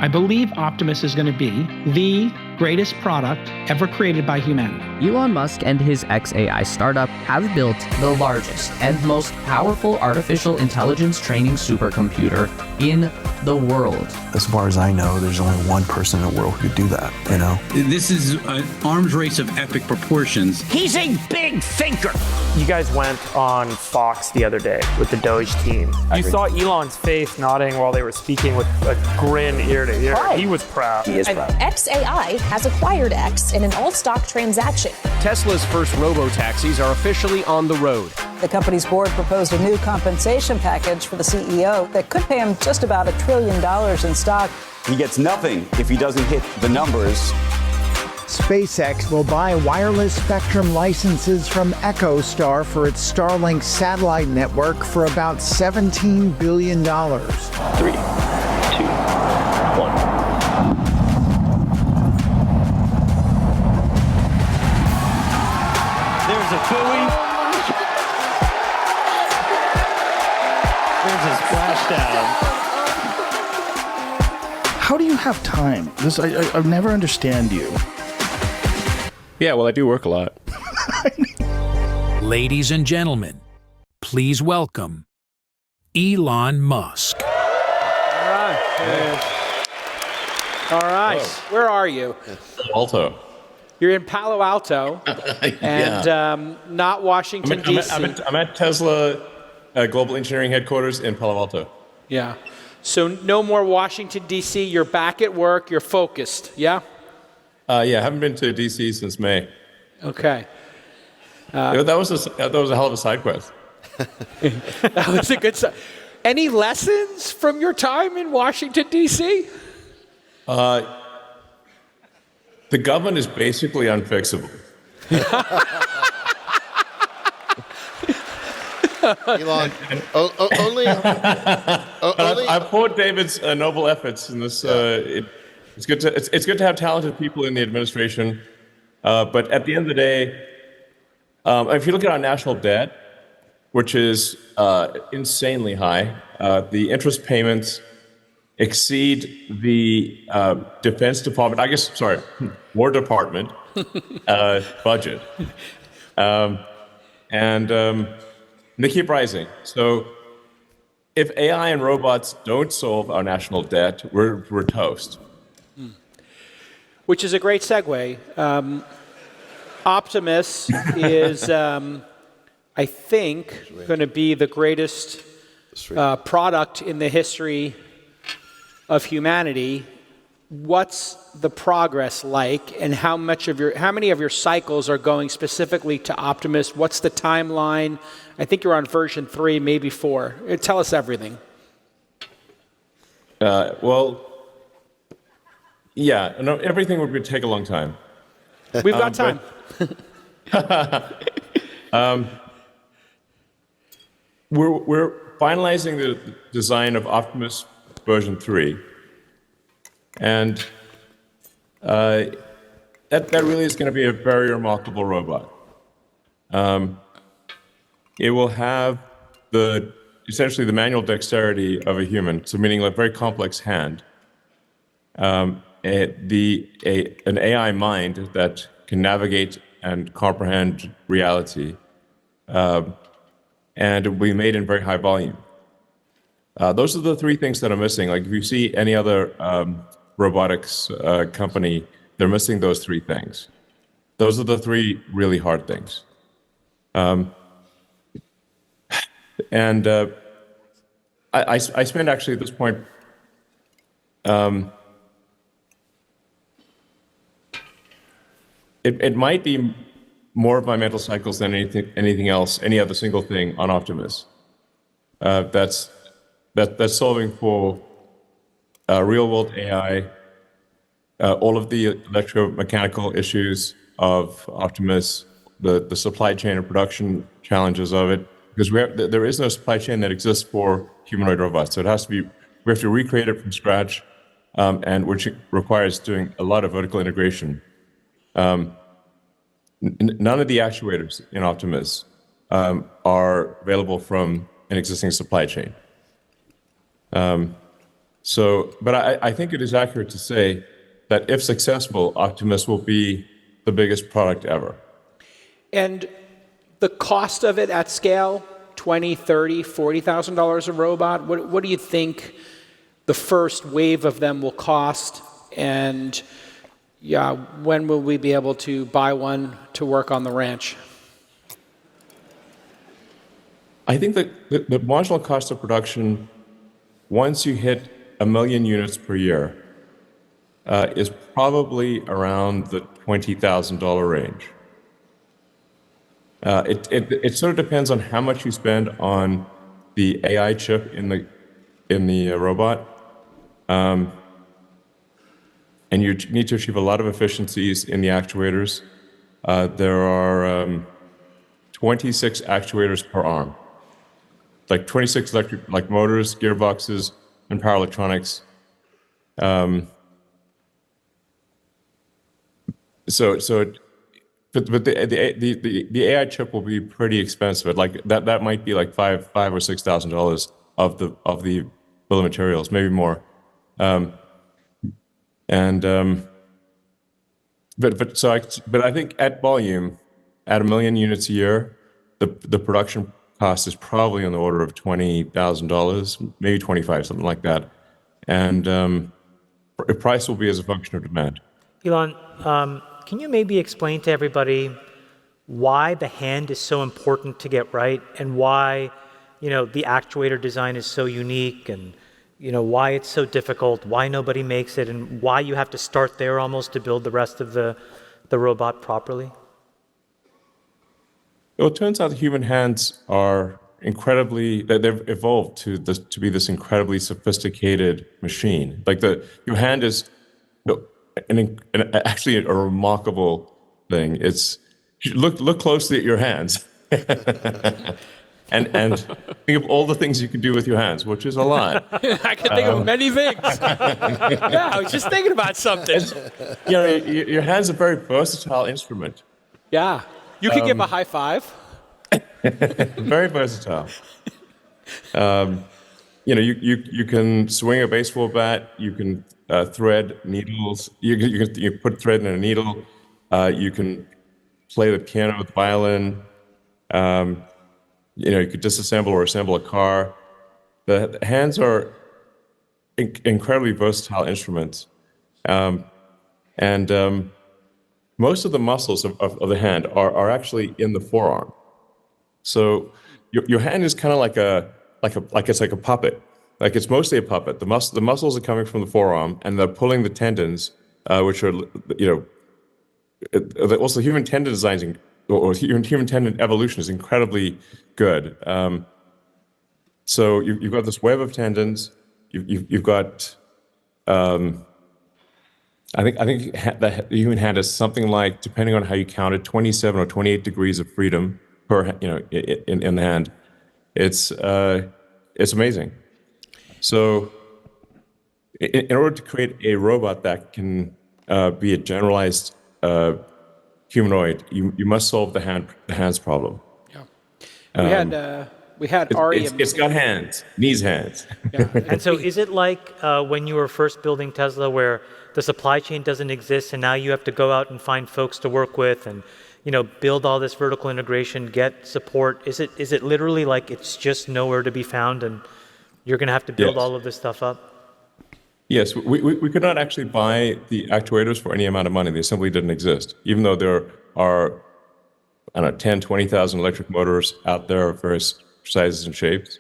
I believe Optimus is going to be the greatest product ever created by humanity. Elon Musk and his xAI startup have built the largest and most powerful artificial intelligence training supercomputer in the world. As far as I know, there's only one person in the world who could do that, you know? This is an arms race of epic proportions. He's a big thinker. You guys went on Fox the other day with the Doge team. You saw Elon's face nodding while they were speaking with a grin ear to ear. Right. He was proud. He is proud. xAI has acquired X in an all-stock transaction. Tesla's first robo-taxis are officially on the road. The company's board proposed a new compensation package for the CEO that could pay him just about $1 trillion in stock. He gets nothing if he doesn't hit the numbers. SpaceX will buy wireless spectrum licenses from EchoStar for its Starlink satellite network for about $17 billion. 3, 2, 1. There's a buoy. There's a splashdown. How do you have time? I never understand you. Yeah, well, I do work a lot. Ladies and gentlemen, please welcome Elon Musk. All right. Hey. All right. Whoa. Where are you? Alto. You're in Palo Alto and not Washington, D.C. I'm at Tesla Global Engineering Headquarters in Palo Alto. Yeah. So no more Washington, D.C. You're back at work. You're focused. Yeah? Yeah, I haven't been to D.C. since May. Okay. That was a hell of a side quest. That was a good side. Any lessons from your time in Washington, D.C.? The government is basically unfixable. Elon, only. I applaud David's noble efforts in this. It's good to have talented people in the administration, but at the end of the day, if you look at our national debt, which is insanely high, the interest payments exceed the Defense Department. War Department budget, and they keep rising. So, if AI and robots don't solve our national debt, we're toast. Which is a great segue. Optimus is, I think, going to be the greatest product in the history of humanity. What's the progress like, and how many of your cycles are going specifically to Optimus? What's the timeline? I think you're on version 3, maybe 4. Tell us everything. Yeah, no, everything would take a long time. We've got time. We're finalizing the design of Optimus version 3, and that really is going to be a very remarkable robot. It will have essentially the manual dexterity of a human, so meaning a very complex hand. An AI mind that can navigate and comprehend reality, and it will be made in very high volume. Those are the 3 things that are missing. Like if you see any other robotics company, they're missing those 3 things. Those are the 3 really hard things. I spend actually at this point it might be more of my mental cycles than anything else, any other single thing on Optimus. That's solving for real-world AI, all of the electromechanical issues of Optimus, the supply chain and production challenges of it, because there is no supply chain that exists for humanoid robots. So it has to be, we have to recreate it from scratch, and which requires doing a lot of vertical integration. None of the actuators in Optimus are available from an existing supply chain. So, but I think it is accurate to say that if successful, Optimus will be the biggest product ever. And the cost of it at scale, $20,000, $30,000, $40,000 a robot. What do you think the first wave of them will cost? And yeah, when will we be able to buy one to work on the ranch? I think that the marginal cost of production, once you hit 1 million units per year, is probably around the $20,000 range. It sort of depends on how much you spend on the AI chip in the robot, and you need to achieve a lot of efficiencies in the actuators. There are 26 actuators per arm, like 26 electric motors, gearboxes, and power electronics. But the AI chip will be pretty expensive. Like that might be like $5,000 or $6,000 of the bill of materials, maybe more. But I think at volume, at 1 million units a year, the production cost is probably on the order of $20,000, maybe 25, something like that. And price will be as a function of demand. Elon, can you maybe explain to everybody why the hand is so important to get right, and why, the actuator design is so unique, and, why it's so difficult, why nobody makes it, and why you have to start there almost to build the rest of the robot properly? Well, it turns out the human hands are they've evolved to be this incredibly sophisticated machine. Like your hand is actually a remarkable thing. It's look closely at your hands, and think of all the things you can do with your hands, which is a lot. I can think of many things. Yeah, I was just thinking about something. Your hands are a very versatile instrument. Yeah, you can give a high five. Very versatile. You can swing a baseball bat. You can thread needles. You put thread in a needle. You can play the piano with the violin. You could disassemble or assemble a car. The hands are incredibly versatile instruments, and most of the muscles of the hand are actually in the forearm. So your hand is kind of like a puppet. Like it's mostly a puppet. The muscles are coming from the forearm, and they're pulling the tendons, which are also human tendon design or human tendon evolution is incredibly good. So you've got this web of tendons. You've got I think the human hand has something like, depending on how you count it, 27 or 28 degrees of freedom per in the hand. It's amazing. So in order to create a robot that can be a generalized humanoid, you must solve the hands problem. Yeah. We had Ari. It's got hands, needs hands. Yeah. And so is it like when you were first building Tesla, where the supply chain doesn't exist and now you have to go out and find folks to work with and build all this vertical integration, get support? Is it literally like it's just nowhere to be found and you're going to have to build all of this stuff up? Yes, we could not actually buy the actuators for any amount of money. They simply didn't exist, even though there are, 10, 20,000 electric motors out there of various sizes and shapes.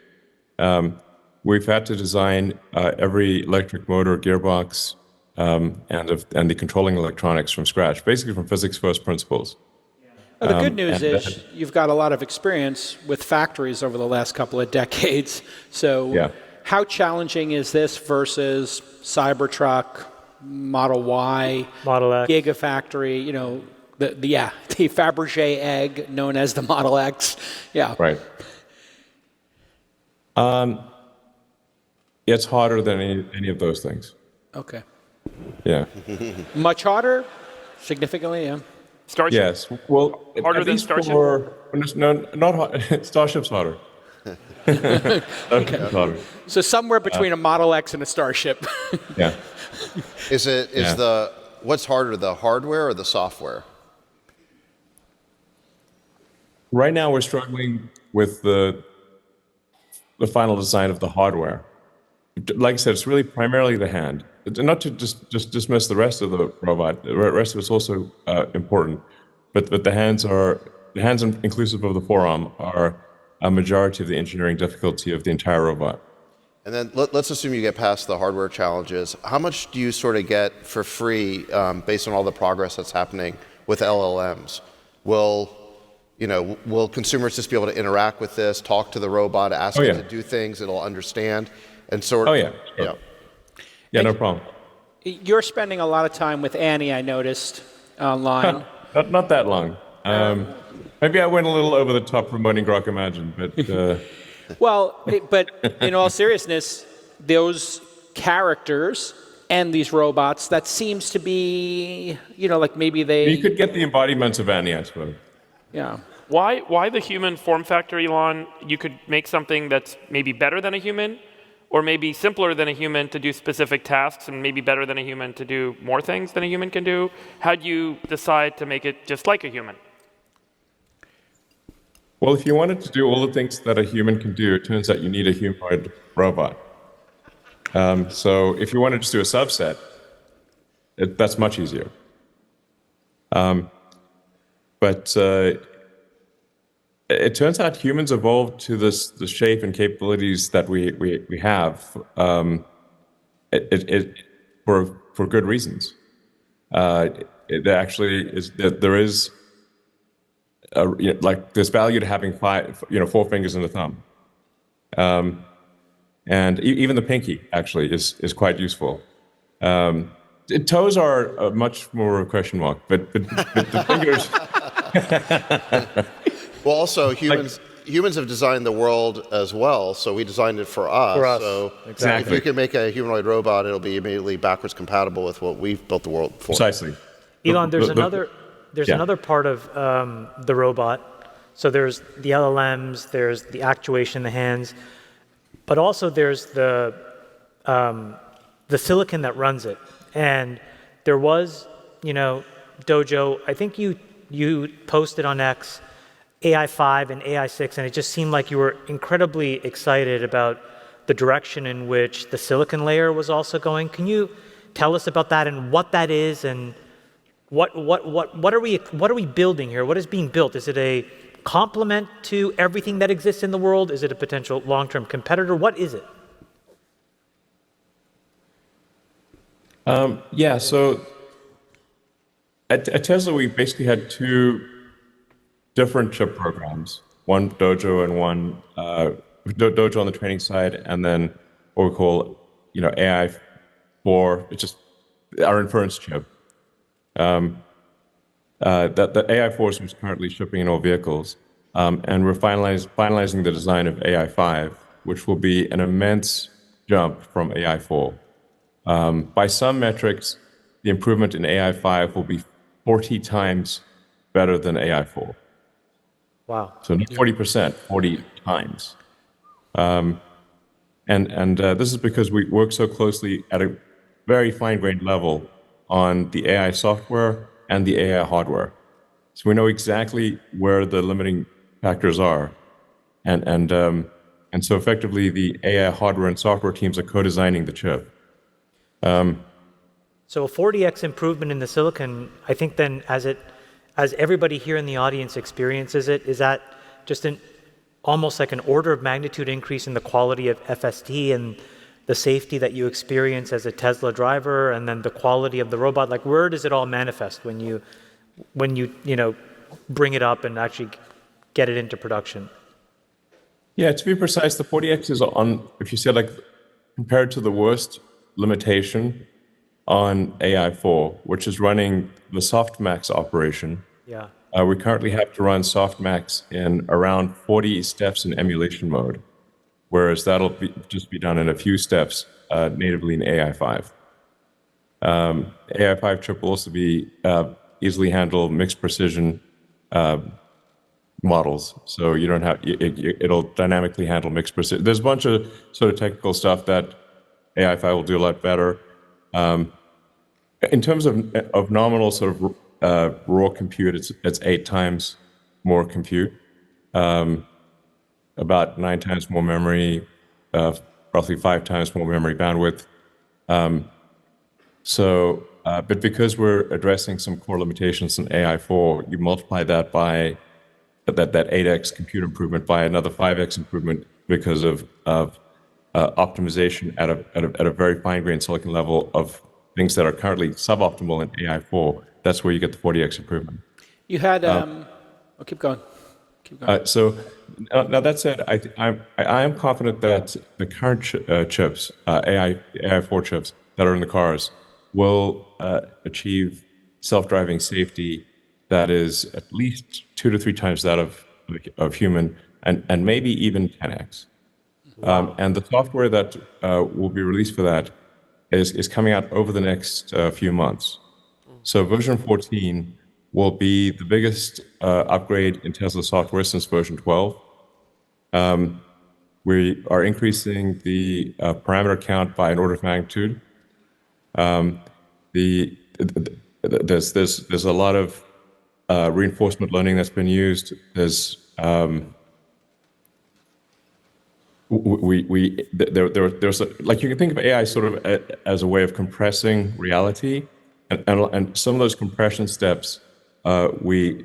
We've had to design every electric motor, gearbox, and the controlling electronics from scratch, basically from physics first principles. Well, the good news is you've got a lot of experience with factories over the last couple of decades. So how challenging is this versus Cybertruck, Model Y, Model X, Gigafactory, the Fabergé egg known as the Model X? Yeah. Right. It's harder than any of those things. Okay. Yeah. Much harder? Significantly, yeah. Starship? Yes. Well, harder than Starship? No, not hard. Starship's harder. Okay. So somewhere between a Model X and a Starship. Yeah. What's harder, the hardware or the software? Right now, we're struggling with the final design of the hardware. Like I said, it's really primarily the hand. Not to just dismiss the rest of the robot. The rest of it's also important, but the hands inclusive of the forearm are a majority of the engineering difficulty of the entire robot. And then let's assume you get past the hardware challenges. How much do you sort of get for free based on all the progress that's happening with LLMs? Will consumers just be able to interact with this, talk to the robot, ask it to do things, it'll understand, and sort of... Oh, yeah. Sure. Yeah, no problem. You're spending a lot of time with Annie, I noticed, online. Not that long. Maybe I went a little over the top promoting Grok Imagine, but... Well, but in all seriousness, those characters and these robots, that seems to be, like maybe they... You could get the embodiments of Annie, I suppose. Yeah. Why the human form factor, Elon? You could make something that's maybe better than a human, or maybe simpler than a human to do specific tasks, and maybe better than a human to do more things than a human can do. How do you decide to make it just like a human? Well, if you wanted to do all the things that a human can do, it turns out you need a humanoid robot. So if you want to just do a subset, that's much easier. But it turns out humans evolved to the shape and capabilities that we have for good reasons. It actually is there is. Like there's value to having 4 fingers and a thumb, and even the pinky actually is quite useful. Toes are much more a question mark, but the fingers. Well, also humans have designed the world as well, so we designed it for us. So exactly. If you can make a humanoid robot, it'll be immediately backwards compatible with what we've built the world for. Precisely. Elon, there's another part of the robot. So there's the LLMs, there's the actuation in the hands, but also there's the silicon that runs it. And there was, Dojo, I think you posted on X AI5 and AI6, and it just seemed like you were incredibly excited about the direction in which the silicon layer was also going. Can you tell us about that and what that is, and what are we building here? What is being built? Is it a complement to everything that exists in the world? Is it a potential long-term competitor? What is it? So at Tesla, we basically had 2 different chip programs, one Dojo and one Dojo on the training side, and then what we call, AI4, it's just our inference chip. The AI4 is currently shipping in all vehicles, and we're finalizing the design of AI5, which will be an immense jump from AI4. By some metrics, the improvement in AI5 will be 40 times better than AI4. Wow. So not 40%, 40 times. And this is because we work so closely at a very fine-grained level on the AI software and the AI hardware. So we know exactly where the limiting factors are. And so effectively, the AI hardware and software teams are co-designing the chip. So a 40x improvement in the silicon, I think then as everybody here in the audience experiences it, is that just almost like an order of magnitude increase in the quality of FSD and the safety that you experience as a Tesla driver, and then the quality of the robot? Like, where does it all manifest when you bring it up and actually get it into production? Yeah, to be precise, the 40x is on, if you say like, compared to the worst limitation on AI4, which is running the softmax operation. Yeah. We currently have to run softmax in around 40 steps in emulation mode, whereas that'll just be done in a few steps natively in AI5. AI5 chip will also be easily handle mixed precision models, so you don't have it'll dynamically handle mixed precision. There's a bunch of sort of technical stuff that AI5 will do a lot better. In terms of nominal sort of raw compute, it's 8 times more compute, about 9 times more memory, roughly 5 times more memory bandwidth. But because we're addressing some core limitations in AI4, you multiply that by that 8x compute improvement by another 5x improvement because of optimization at a very fine-grained silicon level of things that are currently suboptimal in AI4. That's where you get the 40x improvement. You had keep going. So now that said, I am confident that the current chips, AI4 chips that are in the cars, will achieve self-driving safety that is at least 2 to 3 times that of human, and maybe even 10x. Wow. And the software that will be released for that is coming out over the next few months. So version 14 will be the biggest upgrade in Tesla software since version 12. We are increasing the parameter count by an order of magnitude. There's a lot of reinforcement learning that's been used. There's like you can think of AI sort of as a way of compressing reality, and some of those compression steps were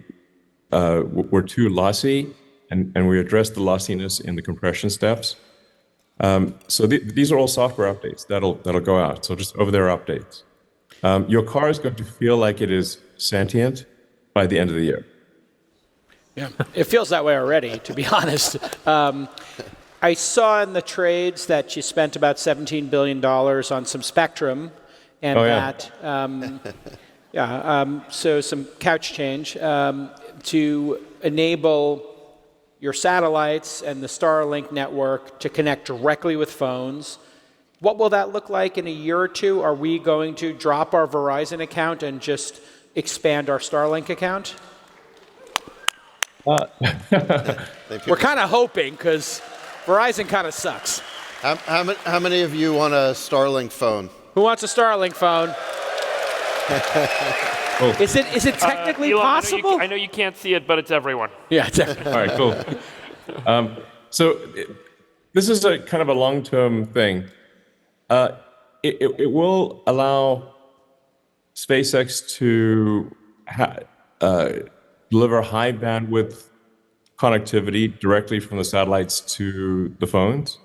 too lossy, and we addressed the lossiness in the compression steps. So these are all software updates that'll go out. So just over-the-air updates. Your car is going to feel like it is sentient by the end of the year. Yeah, it feels that way already, to be honest. I saw in the trades that you spent about $17 billion on some spectrum, and so some couch change to enable your satellites and the Starlink network to connect directly with phones. What will that look like in a year or two? Are we going to drop our Verizon account and just expand our Starlink account? We're kind of hoping, because Verizon kind of sucks. How many of you want a Starlink phone? Who wants a Starlink phone? Oh. Is it technically Elon, possible? I know you can't see it, but it's everyone. Yeah, it's everyone. All right, cool. So this is a kind of a long-term thing. It will allow SpaceX to deliver high bandwidth connectivity directly from the satellites to the phones.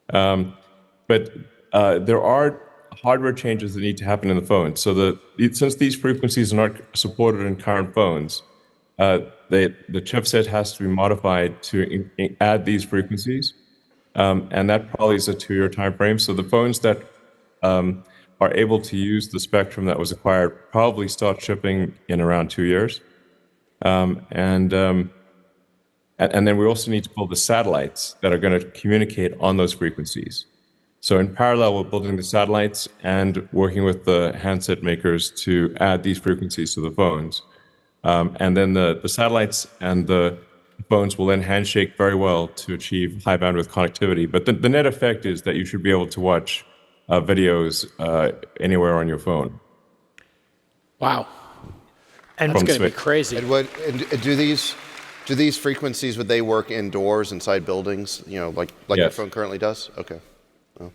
But there are hardware changes that need to happen in the phone. So since these frequencies are not supported in current phones, the chipset has to be modified to add these frequencies. And that probably is a 2-year time frame. So the phones that are able to use the spectrum that was acquired probably start shipping in around 2 years. And then we also need to build the satellites that are going to communicate on those frequencies. So in parallel, we're building the satellites and working with the handset makers to add these frequencies to the phones. And then the satellites and the phones will then handshake very well to achieve high bandwidth connectivity. But the net effect is that you should be able to watch videos anywhere on your phone. Wow. And it's going to be crazy. And do these frequencies, would they work indoors inside buildings? You know, like yes. Your phone currently does? Okay. Oh.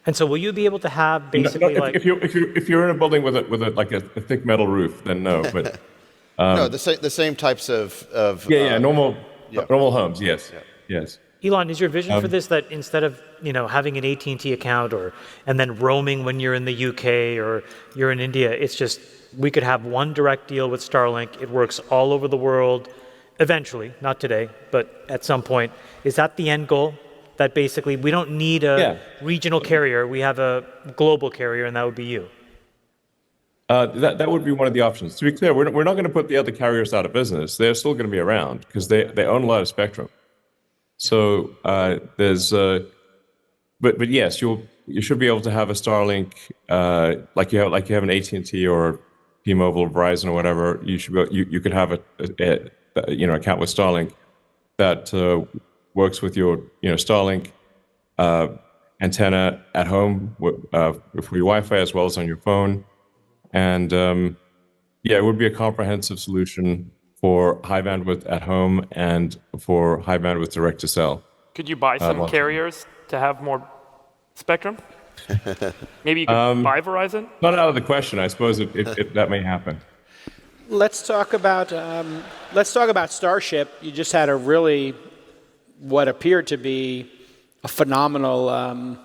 And so, will you be able to have basically if you're in a building with a thick metal roof, then no. But no, the same types of normal homes. Yes, yes. Elon, is your vision for this that instead of having an AT&T account and then roaming when you're in the UK or you're in India, it's just we could have one direct deal with Starlink. It works all over the world. Eventually, not today, but at some point. Is that the end goal? That basically we don't need a regional carrier. We have a global carrier, and that would be you. That would be one of the options. To be clear, we're not going to put the other carriers out of business. They're still going to be around because they own a lot of spectrum. So there's, but yes, you should be able to have a Starlink like you have an AT&T or T-Mobile or Verizon or whatever. You should you could have account with Starlink that works with your Starlink antenna at home for your Wi-Fi as well as on your phone. And it would be a comprehensive solution for high bandwidth at home and for high bandwidth direct to cell. Could you buy some carriers to have more spectrum? Maybe you could buy Verizon? Not out of the question. I suppose that may happen. Let's talk about Starship. You just had a really what appeared to be a phenomenal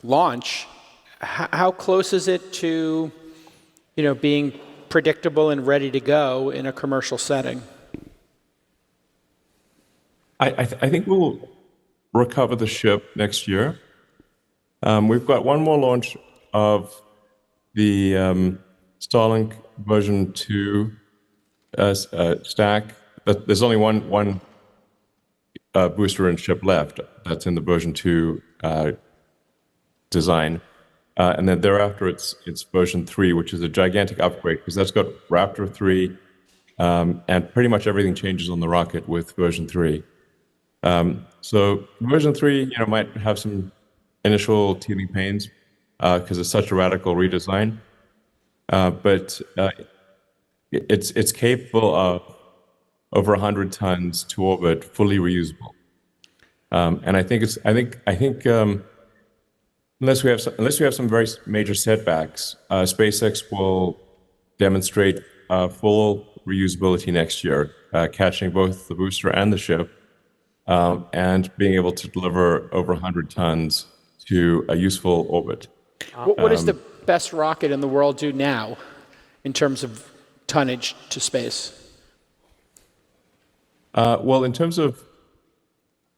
launch. How close is it to being predictable and ready to go in a commercial setting? I think we'll recover the ship next year. We've got one more launch of the Starlink version 2 stack. But there's only one booster and ship left that's in the version 2 design. And then thereafter, it's version 3, which is a gigantic upgrade because that's got Raptor 3, and pretty much everything changes on the rocket with version 3. So version 3, might have some initial teething pains because it's such a radical redesign, but it's capable of over 100 tons to orbit, fully reusable. And I think unless we have some very major setbacks, SpaceX will demonstrate full reusability next year, catching both the booster and the ship, and being able to deliver over 100 tons to a useful orbit. What does the best rocket in the world do now in terms of tonnage to space? Well, in terms of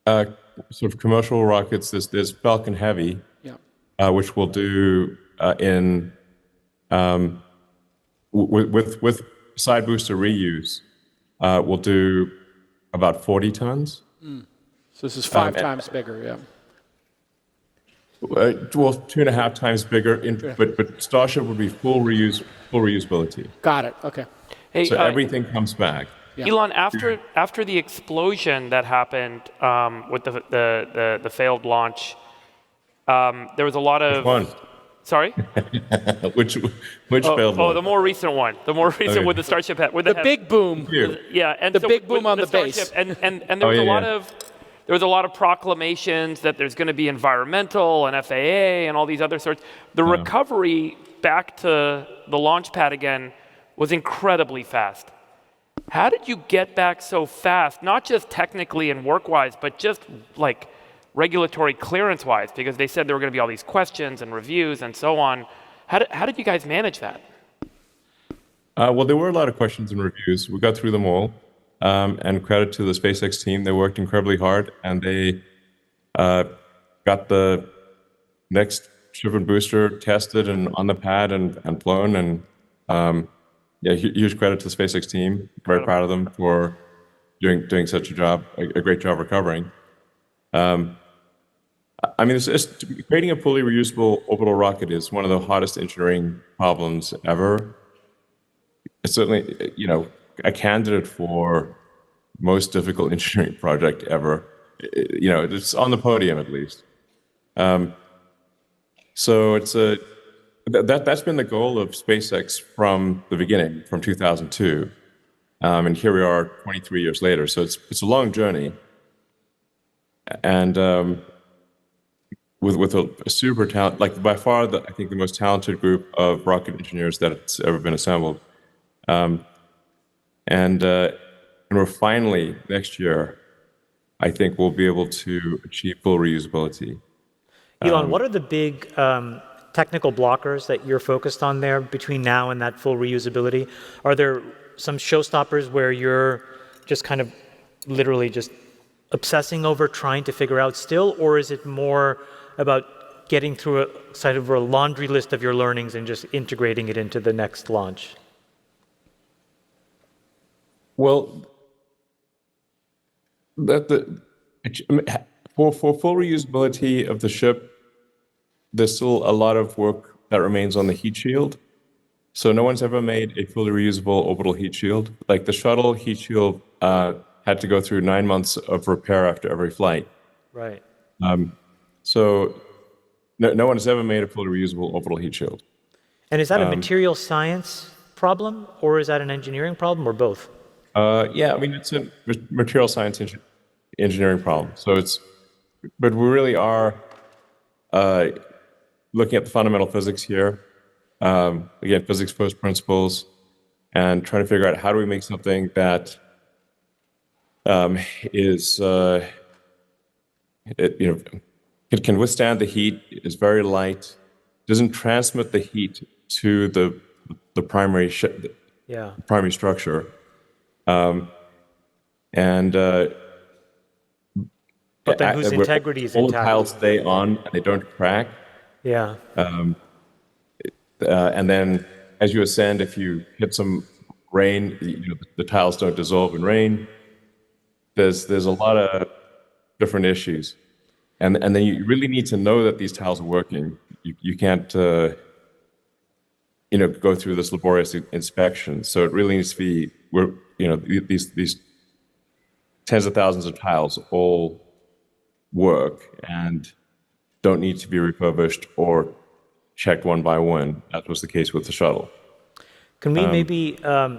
sort of commercial rockets, there's Falcon Heavy, which will do with side booster reuse, will do about 40 tons. So this is 5 times bigger, yeah. Well, 2.5 times bigger, but Starship would be full reusability. Got it. Okay. Hey, so everything comes back. Yeah. Elon, after the explosion that happened with the failed launch, there was a lot of. Which one? Sorry. which failed? Oh, the more recent one. The more recent with the Starship with the big boom. Yeah, and the so big boom on the Starship, base. And there was there was a lot of proclamations that there's going to be environmental and FAA and all these other sorts. The recovery back to the launch pad again was incredibly fast. How did you get back so fast? Not just technically and work-wise, but just like regulatory clearance-wise, because they said there were going to be all these questions and reviews and so on. How did you guys manage that? Well, there were a lot of questions and reviews. We got through them all. And credit to the SpaceX team. They worked incredibly hard, and they got the next ship and booster tested and on the pad and flown. And huge credit to the SpaceX team. Very proud of them for doing such a great job recovering. Creating a fully reusable orbital rocket is one of the hardest engineering problems ever. It's certainly, a candidate for most difficult engineering project ever. It's on the podium at least. So it's that's been the goal of SpaceX from the beginning, from 2002, and here we are 23 years later. So it's a long journey, and with a super talent, like by far I think the most talented group of rocket engineers that's ever been assembled. And we're finally, next year, I think we'll be able to achieve full reusability. Elon, what are the big technical blockers that you're focused on there between now and that full reusability? Are there some showstoppers where you're just kind of literally just obsessing over trying to figure out still, or is it more about getting through a laundry list of your learnings and just integrating it into the next launch? Well, for full reusability of the ship, there's still a lot of work that remains on the heat shield. So no one's ever made a fully reusable orbital heat shield. Like the shuttle heat shield had to go through 9 months of repair after every flight. Right. So no one has ever made a fully reusable orbital heat shield. And is that a material science problem, or is that an engineering problem, or both? Yeah, I mean, it's a material science engineering problem. So but we really are looking at the fundamental physics here. Again, physics first principles, and trying to figure out how do we make something that can withstand the heat, is very light, doesn't transmit the heat to the primary primary structure, but then whose integrity is all intact. the tiles stay on and they don't crack. Yeah. And then as you ascend, if you hit some rain, the tiles don't dissolve in rain. There's a lot of different issues. And then you really need to know that these tiles are working. You can't go through this laborious inspection. So it really needs to be these tens of thousands of tiles all work and don't need to be refurbished or checked one by one. That was the case with the shuttle. Can we maybe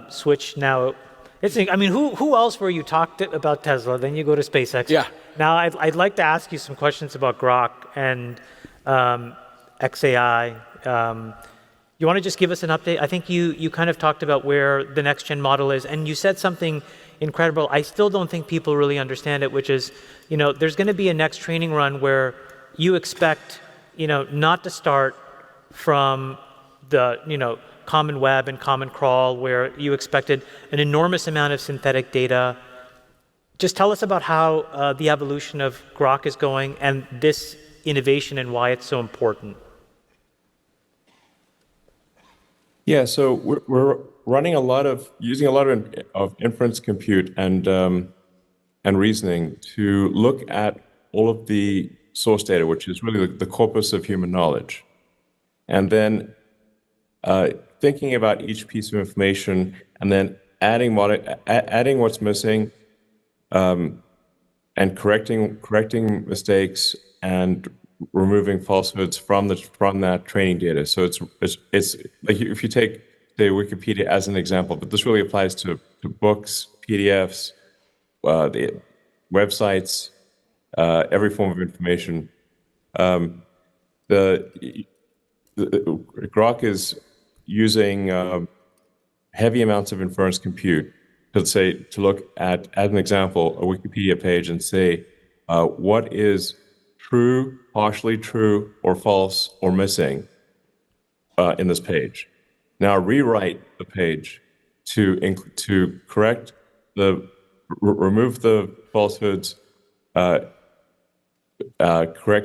switch now? I mean, who else were you talked about Tesla? Then you go to SpaceX. Yeah. Now I'd like to ask you some questions about Grok and XAI. You want to just give us an update? I think you kind of talked about where the next gen model is, and you said something incredible. I still don't think people really understand it, which is, there's going to be a next training run where you expect, not to start from the, Common Web and Common Crawl, where you expected an enormous amount of synthetic data. Just tell us about how the evolution of Grok is going and this innovation and why it's so important. Yeah, so we're running using a lot of inference compute and reasoning to look at all of the source data, which is really the corpus of human knowledge, and then thinking about each piece of information and then adding what's missing, and correcting mistakes and removing falsehoods from that training data. So it's like if you take, say, Wikipedia as an example, but this really applies to books, PDFs, the websites, every form of information. The Grok is using heavy amounts of inference compute to look at, as an example, a Wikipedia page and say, what is true, partially true, or false, or missing in this page. Now rewrite the page to correct remove the falsehoods, correct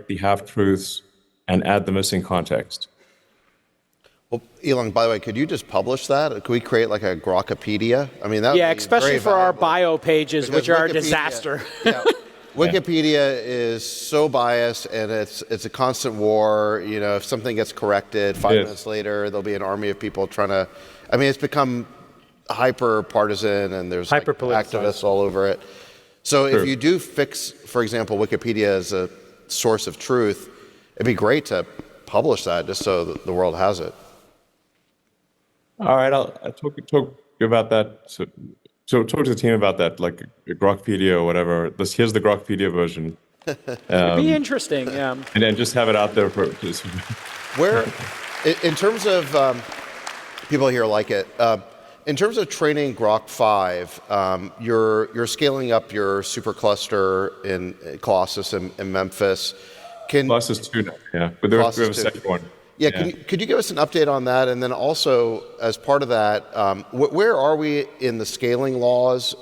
the half-truths, and add the missing context. Well, Elon, by the way, could you just publish that? Could we create like a Grokopedia? I mean, that would be especially very for our valuable. bio pages, Because which are a Wikipedia- disaster. Yeah, Wikipedia is so biased, and it's a constant war. If something gets corrected, 5 minutes later, there'll be an army of people trying to. I mean, it's become hyper partisan, and there's activists all over it. So if you do fix, for example, Wikipedia as a source of truth, it'd be great to publish that just so that the world has it. All right, I'll talk to you about that. So talk to the team about that, like a Grokpedia or whatever. Here's the Grokpedia version. It'd be interesting, yeah. And then just have it out there for. Where, in terms of people here like it. In terms of training Grok 5, you're scaling up your supercluster in Colossus and Memphis. Colossus 2 now, yeah. But we have a second one. Yeah, could you give us an update on that? And then also, as part of that, where are we in the scaling laws?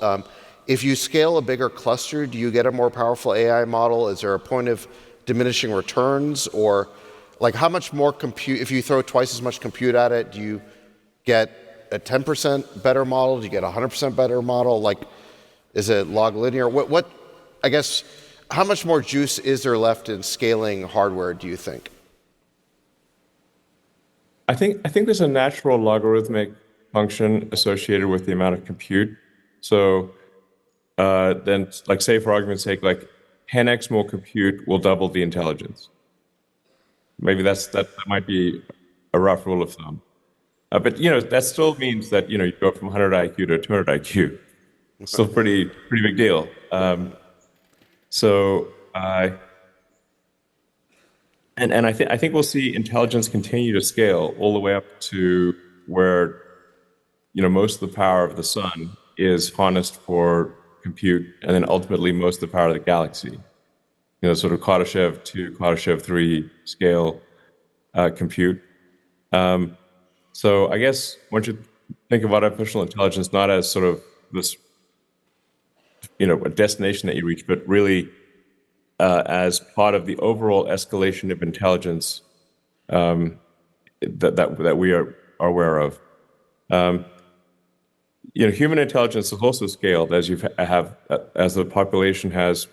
If you scale a bigger cluster, do you get a more powerful AI model? Is there a point of diminishing returns? Or like how much more compute, if you throw twice as much compute at it, do you get a 10% better model? Do you get a 100% better model? Like, is it log linear? What, I guess, how much more juice is there left in scaling hardware, do you think? I think there's a natural logarithmic function associated with the amount of compute. So then, like, say for argument's sake, like 10x more compute will double the intelligence. Maybe that might be a rough rule of thumb. But that still means that you go from 100 IQ to 200 IQ. It's still pretty big deal. And I think we'll see intelligence continue to scale all the way up to where most of the power of the sun is harnessed for compute, and then ultimately most of the power of the galaxy. Sort of Kardashev 2, Kardashev 3 scale compute. So I guess one should think of artificial intelligence not as sort of this, a destination that you reach, but really as part of the overall escalation of intelligence that we are aware of. Human intelligence has also scaled as as the population has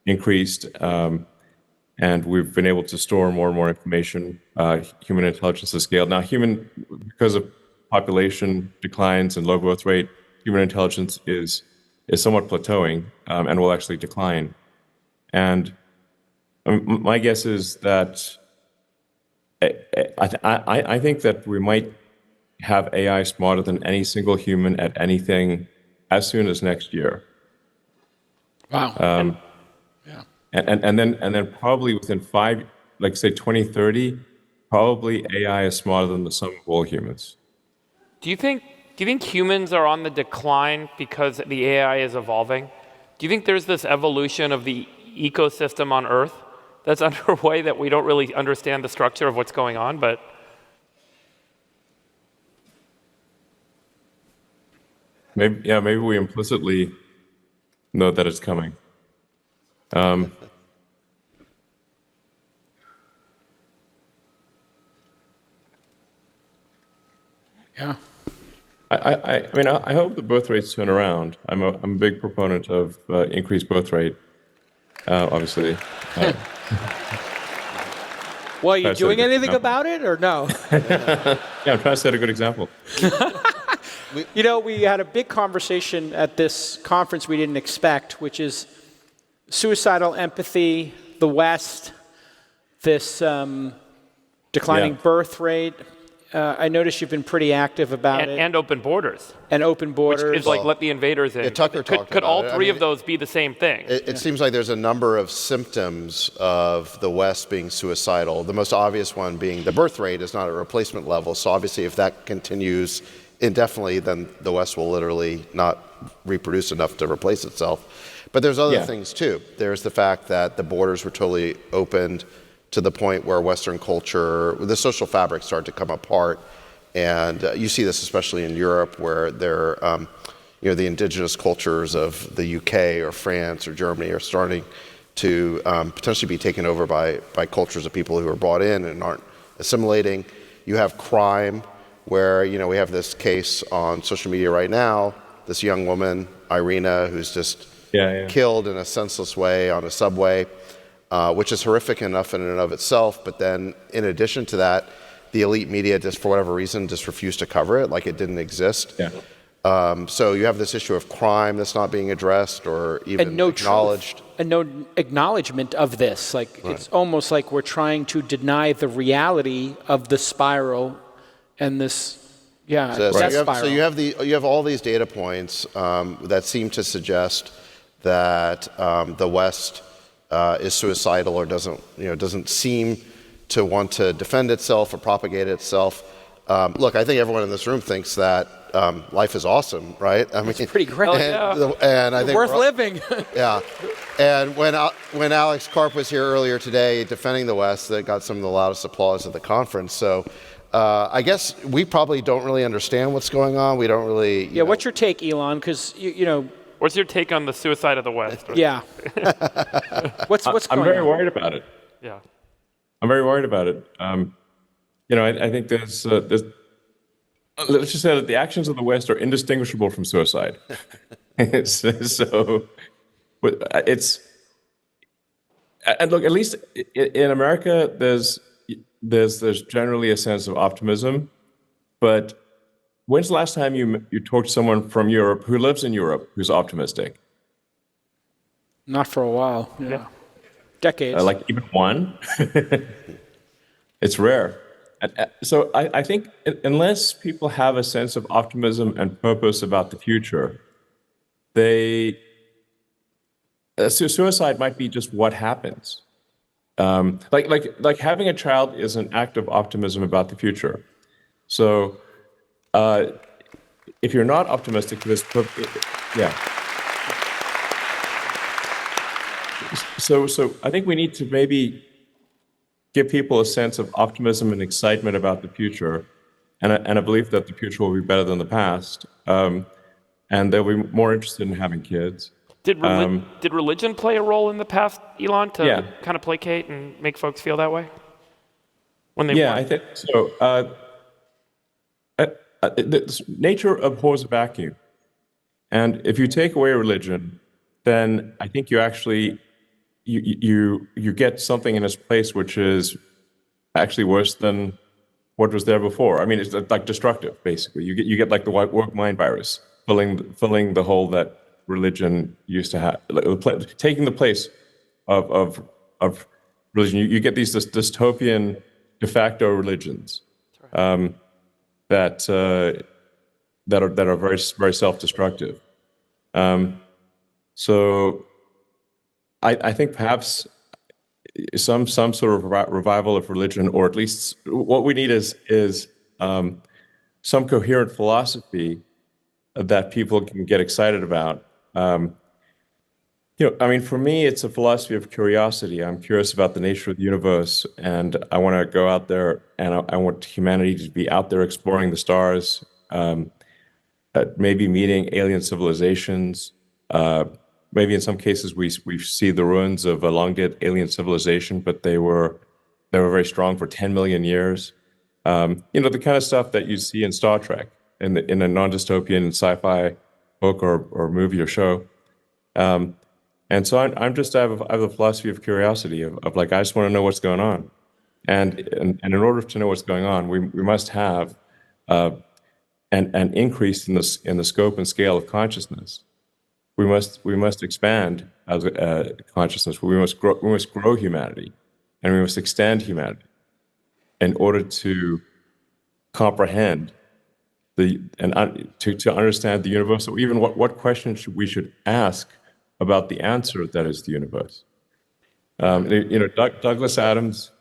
increased, and we've been able to store more and more information. Human intelligence has scaled. Now, because of population declines and low growth rate, human intelligence is somewhat plateauing and will actually decline. And my guess is that I think that we might have AI smarter than any single human at anything as soon as next year. Wow. Yeah. And then probably within 2030, probably AI is smarter than the sum of all humans. Do you think humans are on the decline because the AI is evolving? Do you think there's this evolution of the ecosystem on Earth that's underway that we don't really understand the structure of what's going on, but maybe we implicitly know that it's coming. Yeah. I mean, I hope the birth rates turn around. I'm a big proponent of increased birth rate, obviously. Well, are you doing anything about it or no? Yeah, I'm trying to set a good example. We had a big conversation at this conference we didn't expect, which is suicidal empathy, the West, this declining birth rate. I noticed you've been pretty active about it. And open borders. And open borders. Which is like let the invaders in. Yeah, Tucker could all three of those be the same thing? It seems like there's a number of symptoms of the West being suicidal. The most obvious one being the birth rate is not at replacement level. So obviously if that continues indefinitely, then the West will literally not reproduce enough to replace itself. But there's other things too. There's the fact that the borders were totally opened to the point where Western culture, the social fabric started to come apart. And you see this especially in Europe, where they're, the indigenous cultures of the UK or France or Germany are starting to potentially be taken over by cultures of people who are brought in and aren't assimilating. You have crime, where we have this case on social media right now, this young woman, Irina, who's just killed in a senseless way on a subway. Which is horrific enough in and of itself, but then in addition to that, the elite media just for whatever reason just refused to cover it like it didn't exist. So you have this issue of crime that's not being addressed or even acknowledged. Truth, and no acknowledgement of this. It's almost like we're trying to deny the reality of the spiral and this. So you have all these data points that seem to suggest that the West is suicidal or doesn't seem to want to defend itself or propagate itself. Look, I think everyone in this room thinks that life is awesome, right? I mean, it's pretty great. And I think worth living. Yeah. And when Alex Karp was here earlier today defending the West, that got some of the loudest applause at the conference. So I guess we probably don't really understand what's going on. We don't really. Yeah. What's your take, Elon? Because What's your take on the suicide of the West? Yeah. What's going on? I'm very worried about it. Yeah. I'm very worried about it. I think there's let's just say that the actions of the West are indistinguishable from suicide. So it's, and look, at least in America, there's generally a sense of optimism, but when's the last time you talked to someone from Europe who lives in Europe who's optimistic? Not for a while. Yeah. Decades. Like even one. It's rare. So I think unless people have a sense of optimism and purpose about the future, suicide might be just what happens. Like having a child is an act of optimism about the future. So if you're not optimistic, yeah. So I think we need to maybe give people a sense of optimism and excitement about the future, and a belief that the future will be better than the past, and they'll be more interested in having kids. Did religion play a role in the past, Elon, to kind of placate and make folks feel that way? When they I think so. Nature abhors a vacuum, and if you take away religion, then I think you actually you get something in its place which is actually worse than what was there before. I mean, it's like destructive, basically. You get like the woke mind virus, filling the hole that religion used to have, taking the place of religion. You get these dystopian de facto religions that are very very self-destructive. So I think perhaps some sort of revival of religion, or at least what we need is some coherent philosophy that people can get excited about. I mean, for me, it's a philosophy of curiosity. I'm curious about the nature of the universe, and I want to go out there, and I want humanity to be out there exploring the stars, maybe meeting alien civilizations. Maybe in some cases we see the ruins of a long dead alien civilization, but they were very strong for 10 million years. The kind of stuff that you see in Star Trek, in a non-dystopian sci-fi book or movie or show. And so I have a philosophy of curiosity of like, I just want to know what's going on, and in order to know what's going on, we must have an increase in the scope and scale of consciousness. We must expand as consciousness. We must grow humanity, and we must extend humanity in order to comprehend to understand the universe, or even what questions we should ask about the answer that is the universe. Douglas Adams'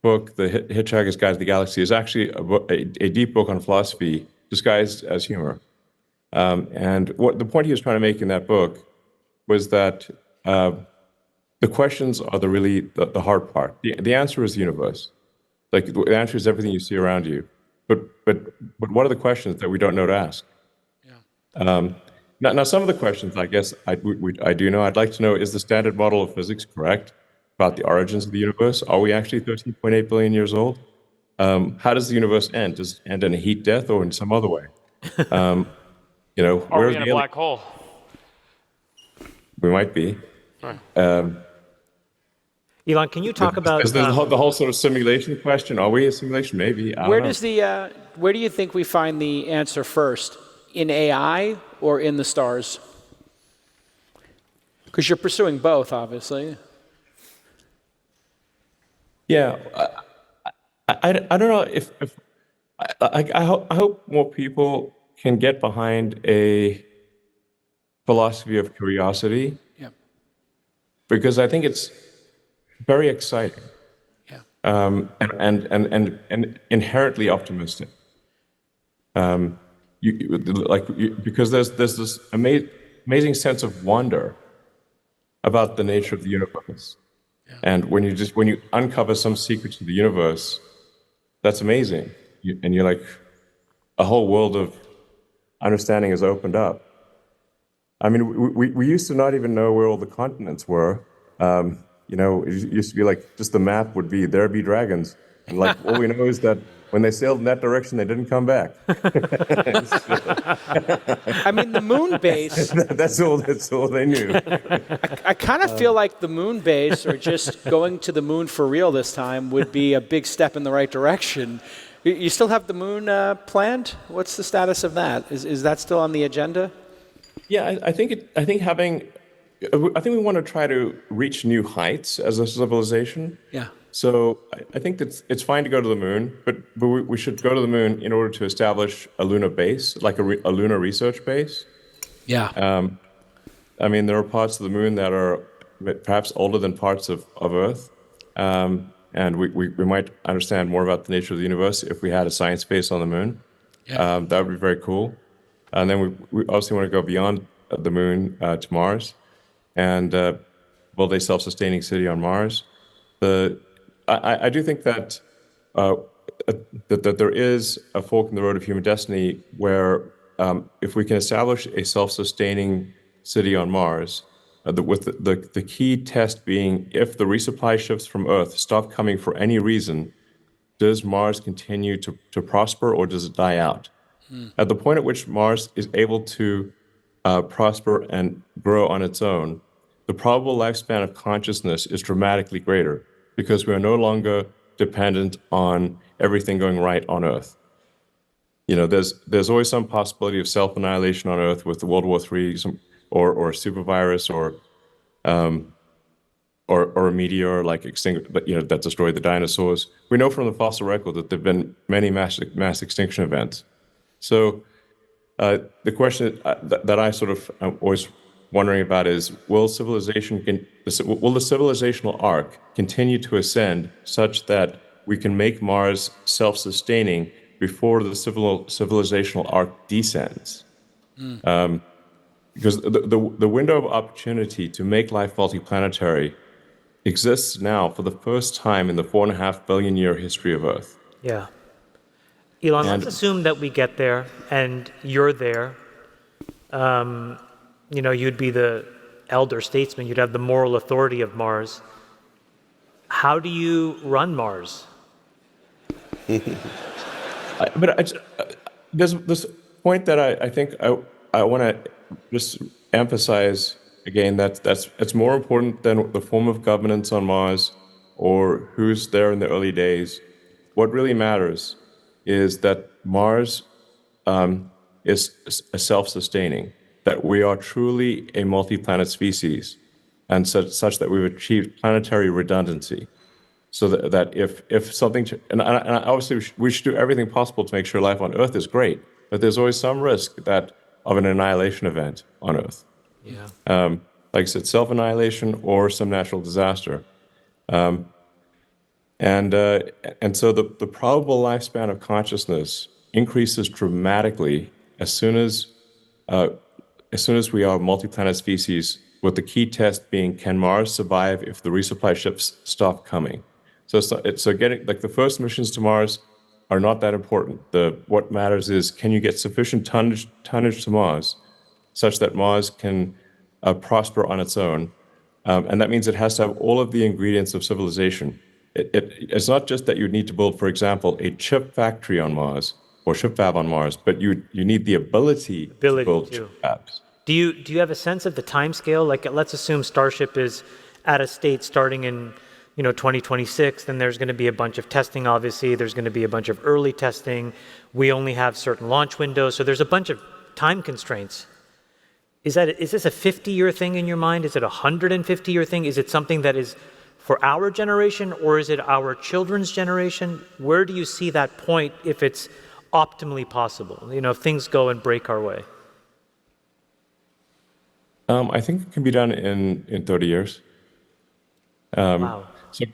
book, The Hitchhiker's Guide to the Galaxy, is actually a deep book on philosophy disguised as humor. And the point he was trying to make in that book was that the questions are the hard part. The answer is the universe. Like, the answer is everything you see around you. But what are the questions that we don't know to ask? Yeah. Now, some of the questions, I guess, I do know. I'd like to know, is the standard model of physics correct about the origins of the universe? Are we actually 13.8 billion years old? How does the universe end? Does it end in a heat death or in some other way? Are we in a black hole? We might be. Right. Elon, can you talk about the whole sort of simulation question? Are we a simulation? Maybe. I don't know. Where do you think we find the answer first? In AI or in the stars? Because you're pursuing both, obviously. Yeah, I don't know if I hope more people can get behind a philosophy of curiosity. Yeah. Because I think it's very exciting. Yeah. And inherently optimistic. Because there's this amazing sense of wonder about the nature of the universe. Yeah. And when you uncover some secrets of the universe, that's amazing. And you're like, a whole world of understanding is opened up. I mean, we used to not even know where all the continents were. It used to be like, just the map would be, there be dragons. And like, all we know is that when they sailed in that direction, they didn't come back. I mean, the moon base. That's all they knew. I kind of feel like the moon base, or just going to the moon for real this time, would be a big step in the right direction. You still have the moon planned? What's the status of that? Is that still on the agenda? Yeah, I think having I think we want to try to reach new heights as a civilization. Yeah. So I think that it's fine to go to the moon, but we should go to the moon in order to establish a lunar base, like a lunar research base. Yeah. I mean, there are parts of the moon that are perhaps older than parts of Earth. And we might understand more about the nature of the universe if we had a science base on the moon. Yeah. That would be very cool. And then we obviously want to go beyond the moon to Mars and build a self-sustaining city on Mars. I do think that that there is a fork in the road of human destiny where if we can establish a self-sustaining city on Mars, with the key test being if the resupply ships from Earth stop coming for any reason, does Mars continue to prosper or does it die out? At the point at which Mars is able to prosper and grow on its own, the probable lifespan of consciousness is dramatically greater because we are no longer dependent on everything going right on Earth. You know, there's always some possibility of self-annihilation on Earth with the World War III or a super virus or a meteor like that destroyed the dinosaurs. We know from the fossil record that there have been many mass extinction events. So the question that I sort of am always wondering about is, will the civilizational arc continue to ascend such that we can make Mars self-sustaining before the civilizational arc descends? Because the window of opportunity to make life multiplanetary exists now for the first time in the 4.5 billion year history of Earth. Yeah. Elon, let's assume that we get there and you're there. You know, you'd be the elder statesman, you'd have the moral authority of Mars. How do you run Mars? There's this point that I think I want to just emphasize again that it's more important than the form of governance on Mars or who's there in the early days. What really matters is that Mars is self-sustaining, that we are truly a multi-planet species, and such that we've achieved planetary redundancy. So that if something, and obviously we should do everything possible to make sure life on Earth is great, but there's always some risk of an annihilation event on Earth. Yeah. Like I said, self-annihilation or some natural disaster. And so the probable lifespan of consciousness increases dramatically as soon as we are a multi-planet species, with the key test being, can Mars survive if the resupply ships stop coming? So getting, like, the first missions to Mars are not that important. What matters is, can you get sufficient tonnage to Mars such that Mars can prosper on its own? And that means it has to have all of the ingredients of civilization. It's not just that you need to build, for example, a chip factory on Mars or chip fab on Mars, but you need the ability to build chip fabs. Do you have a sense of the time scale? Like, let's assume Starship is at a state starting in 2026, then there's going to be a bunch of testing, obviously. There's going to be a bunch of early testing. We only have certain launch windows. So there's a bunch of time constraints. Is this a 50-year thing in your mind? Is it a 150-year thing? Is it something that is for our generation, or is it our children's generation? Where do you see that point if it's optimally possible? If things go and break our way. I think it can be done in 30 years. Wow. So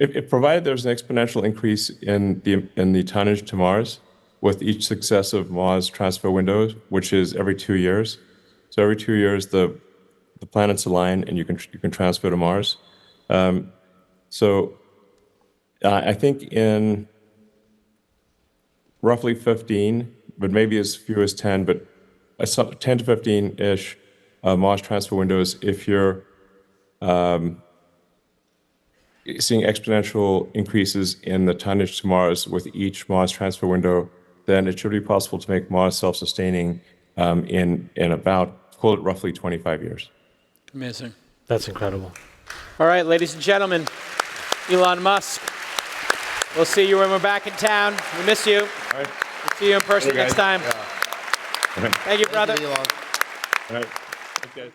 if provided there's an exponential increase in the tonnage to Mars with each successive Mars transfer window, which is every 2 years. So every 2 years the planets align and you can transfer to Mars. I think in roughly 15, but maybe as few as 10, but 10 to 15-ish Mars transfer windows, if you're seeing exponential increases in the tonnage to Mars with each Mars transfer window, then it should be possible to make Mars self-sustaining in about, call it roughly 25 years. Amazing. That's incredible. All right, ladies and gentlemen, Elon Musk. We'll see you when we're back in town. We miss you. All right. We'll see you in person next time. Yeah. Thank you, brother. Thank you, Elon. All right. Thanks, guys.